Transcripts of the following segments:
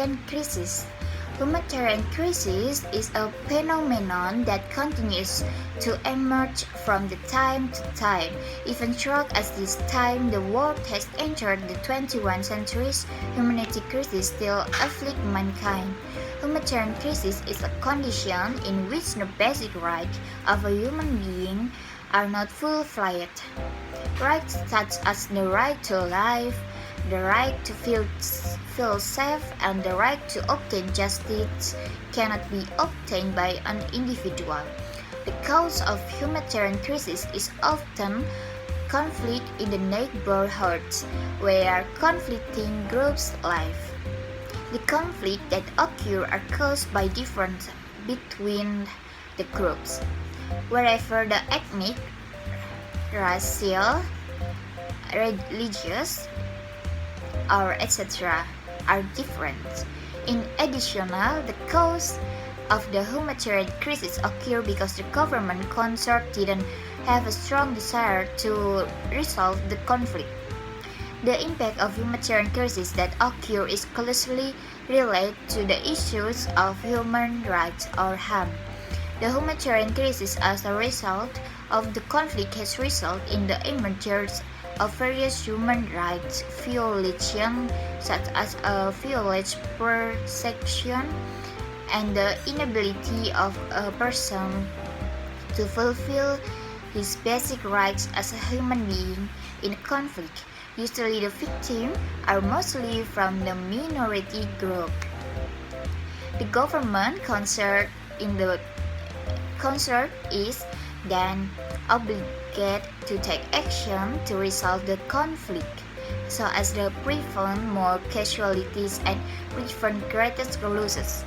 Humanitarian Crisis. Humanitarian crisis is a phenomenon that continues to emerge from the time to time. Even throughout as this time the world has entered the 21st century, humanity crisis still afflict mankind. Humanitarian crisis is a condition in which the basic rights of a human being are not fulfilled. Rights such as the right to life, the right to feel safe, and the right to obtain justice cannot be obtained by an individual. The cause of humanitarian crisis is often conflict in the neighborhoods where conflicting groups live. The conflict that occur are caused by difference between the groups. Wherever the ethnic, racial, religious, or etc. are different. In addition, the cause of the humanitarian crisis occur because the government concerned didn't have a strong desire to resolve the conflict. The impact of humanitarian crisis that occur is closely related to the issues of human rights or harm. The humanitarian crisis as a result of the conflict has resulted in the emergence of various human rights violations such as village persecution and the inability of a person to fulfill his basic rights as a human being in a conflict. Usually the victims are mostly from the minority group. The government concerned is then obligated to take action to resolve the conflict so as to prevent more casualties and prevent greater losses.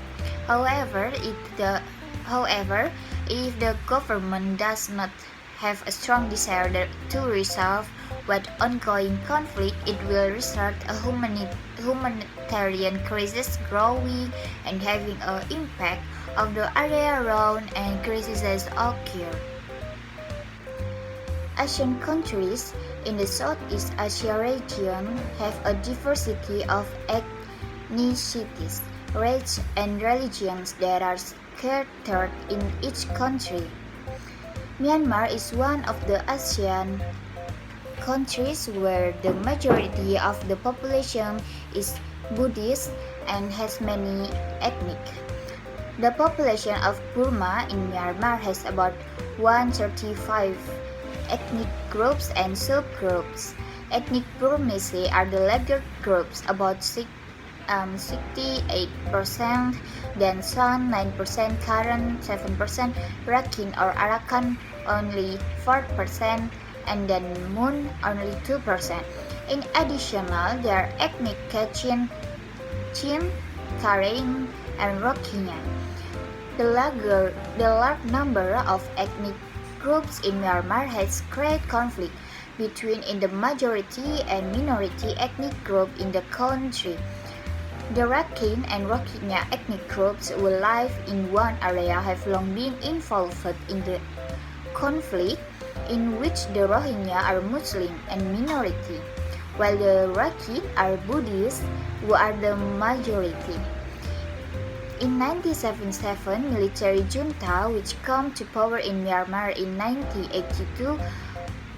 However, if the government does not have a strong desire to resolve what ongoing conflict, it will result a humanitarian crisis growing and having an impact of the area around and crises occur. Asian countries in the Southeast Asia region have a diversity of ethnicities, races, and religions that are scattered in each country. Myanmar is one of the ASEAN countries where the majority of the population is Buddhist and has many ethnic. The population of Burma in Myanmar has about 135 ethnic groups and subgroups. Ethnic Burmese are the larger groups, about 68%, then San 9%, Karen 7%, Rakhine or Arakan only 4%, and then Mun only 2%. In addition, there are ethnic Kachin, Chin, Karen, and Rohingya. The large number of ethnic groups in Myanmar has created conflict between the majority and minority ethnic group in the country. The Rakhine and Rohingya ethnic groups who live in one area have long been involved in the conflict, in which the Rohingya are Muslim and minority, while the Rakhine are Buddhists who are the majority. In 1977, military junta which came to power in Myanmar in 1982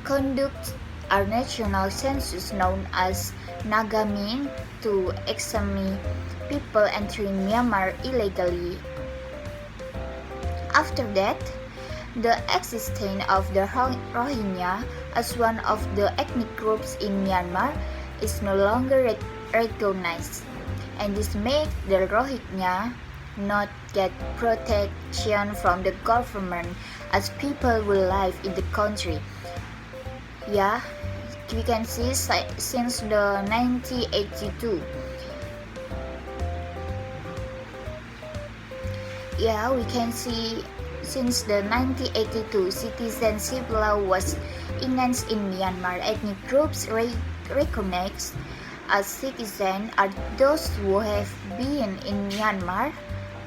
conducted a national census known as Nagamin to examine people entering Myanmar illegally. After that, the existence of the Rohingya as one of the ethnic groups in Myanmar is no longer recognized, and this makes the Rohingya not get protection from the government as people will live in the country. Yeah, we can see since the 1982. Yeah, we can see since the 1982 citizenship law was enacted in Myanmar. Ethnic groups recognized as citizens are those who have been in Myanmar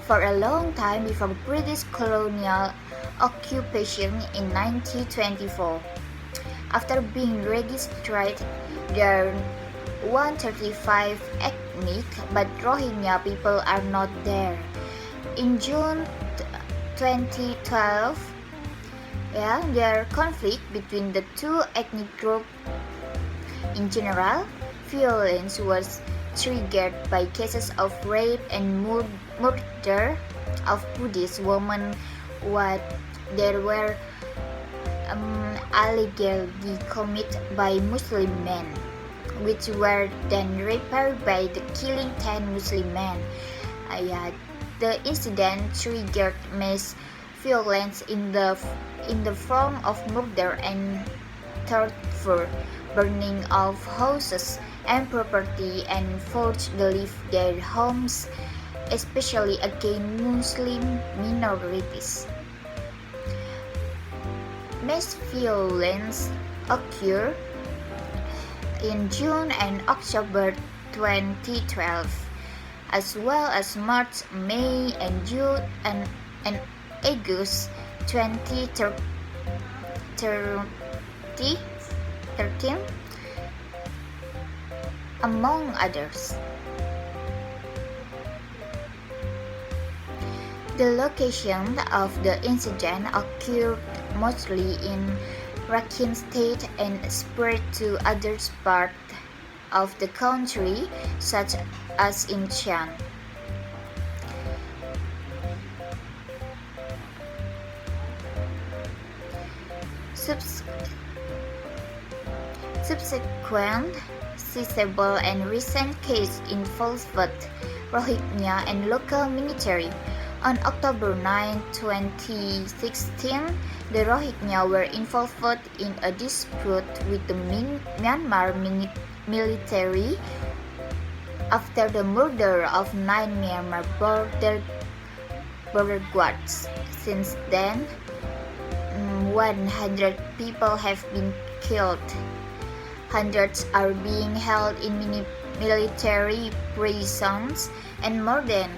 for a long time before British colonial occupation in 1924. After being registered, there are 135 ethnic, but Rohingya people are not there. In June 2012, there conflict between the two ethnic groups. In general, violence was triggered by cases of rape and murder of Buddhist women, what there were allegedly committed by Muslim men, which were then repaired by the killing 10 Muslim men. The incident triggered mass violence in the form of murder and torture, burning of houses and property, and forced to leave their homes, especially against Muslim minorities. Mass violence occurred in June and October 2012, as well as March, May, and June and August 2013, among others. The location of the incident occurred mostly in Rakhine State and spread to other parts of the country, such as in China. Subsequent, sizable and recent cases involved Rohingya and local military. On October 9, 2016, the Rohingya were involved in a dispute with the Myanmar military after the murder of 9 Myanmar border guards. Since then, 100 people have been killed. Hundreds are being held in military prisons, and more than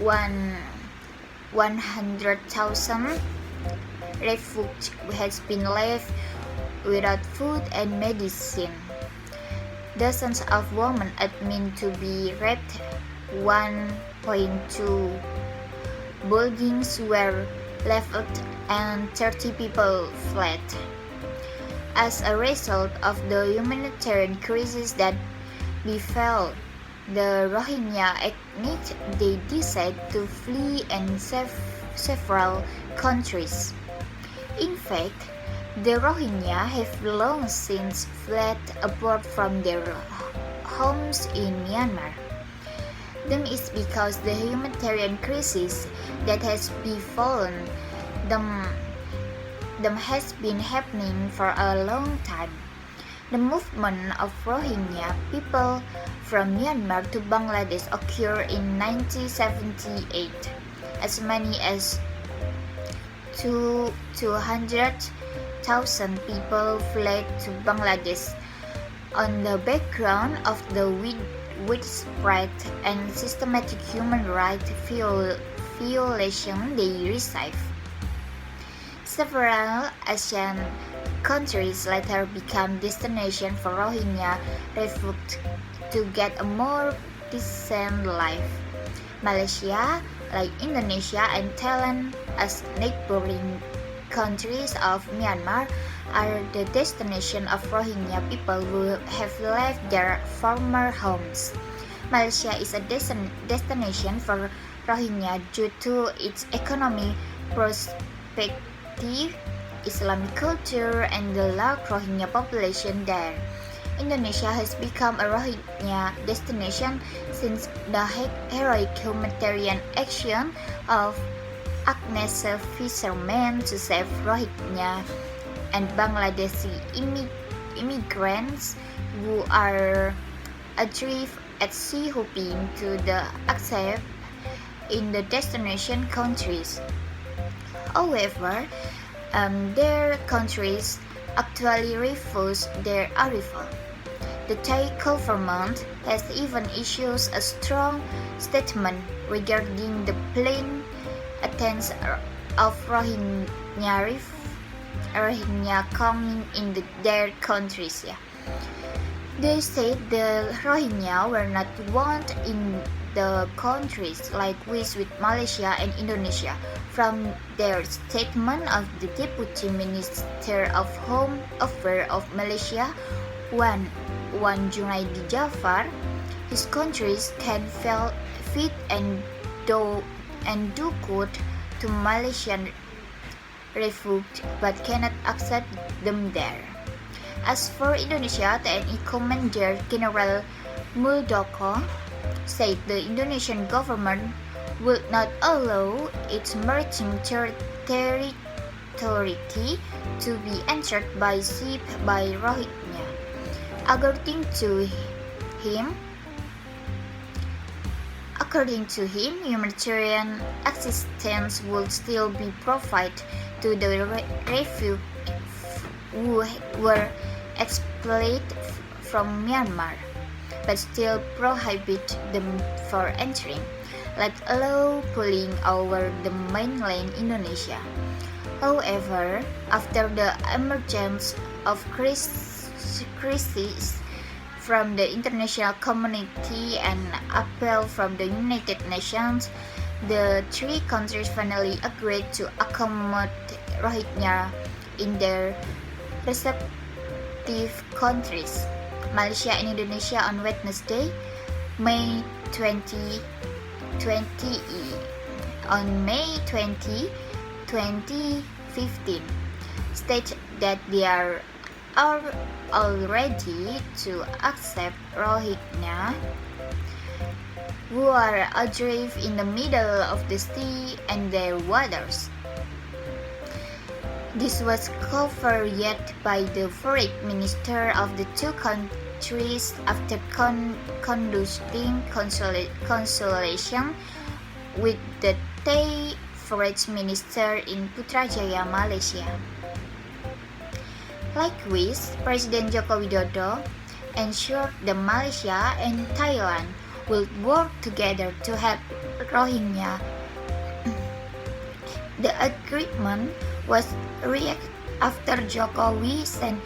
100,000 refugees has been left without food and medicine. Dozens of women admitted to be raped. 1.2 buildings were left and 30 people fled. As a result of the humanitarian crisis that befell the Rohingya ethnic, they decided to flee and several countries. In fact, the Rohingya have long since fled abroad from their homes in Myanmar. This is because the humanitarian crisis that has befallen them has been happening for a long time. The movement of Rohingya people from Myanmar to Bangladesh occurred in 1978. As many as 200,000 people fled to Bangladesh on the background of the widespread and systematic human rights violations they received. Several Asian countries later became destinations for Rohingya refugees to get a more decent life. Malaysia, like Indonesia and Thailand as neighboring countries of Myanmar, are the destination of Rohingya people who have left their former homes. Malaysia is a destination for Rohingya due to its economic prospective Islamic culture and the large Rohingya population there. Indonesia has become a Rohingya destination since the heroic humanitarian action of Agnes fishermen to save Rohingya and Bangladeshi immigrants who are adrift at sea hoping to the escape in the destination countries. However, their countries actually refuse their arrival. The Thai government has even issued a strong statement regarding the planned attempts of Rohingya coming in their countries. They said the Rohingya were not wanted in the countries like with Malaysia and Indonesia. From their statement of the Deputy Minister of Home Affairs of Malaysia, Wan Junaidi Jafar, his countries can feed and do good to Malaysian refugees but cannot accept them there. As for Indonesia, TNI Commander General Muldoko said the Indonesian government would not allow its maritime territory to be entered by ship by Rohingya. According to him, humanitarian assistance would still be provided to the refugees who were expelled from Myanmar, but still prohibit them from entering, like allow pulling over the mainland Indonesia. However, after the emergence of crisis from the international community and appeal from the United Nations, the three countries finally agreed to accommodate Rohingya in their respective countries. Malaysia and Indonesia on Wednesday, May 20, on May 20, 2015, stated that they are all ready to accept Rohingya who are adrift in the middle of the sea and their waters. This was confirmed by the foreign minister of the two countries after conducting consultation with the Thai foreign minister in Putrajaya, Malaysia. Likewise, President Joko Widodo ensured that Malaysia and Thailand will work together to help Rohingya. The agreement was reached after Jokowi sent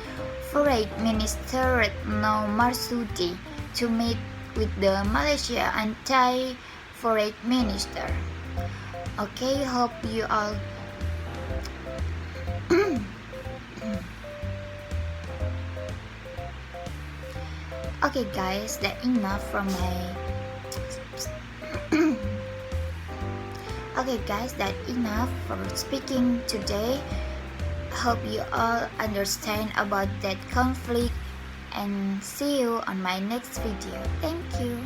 Foreign Minister Retno Marsudi to meet with the Malaysia and Thai Foreign Minister. Okay, hope you all okay guys, that's enough from my okay guys, that's enough for speaking today. Hope you all understand about that conflict and see you on my next video. Thank you.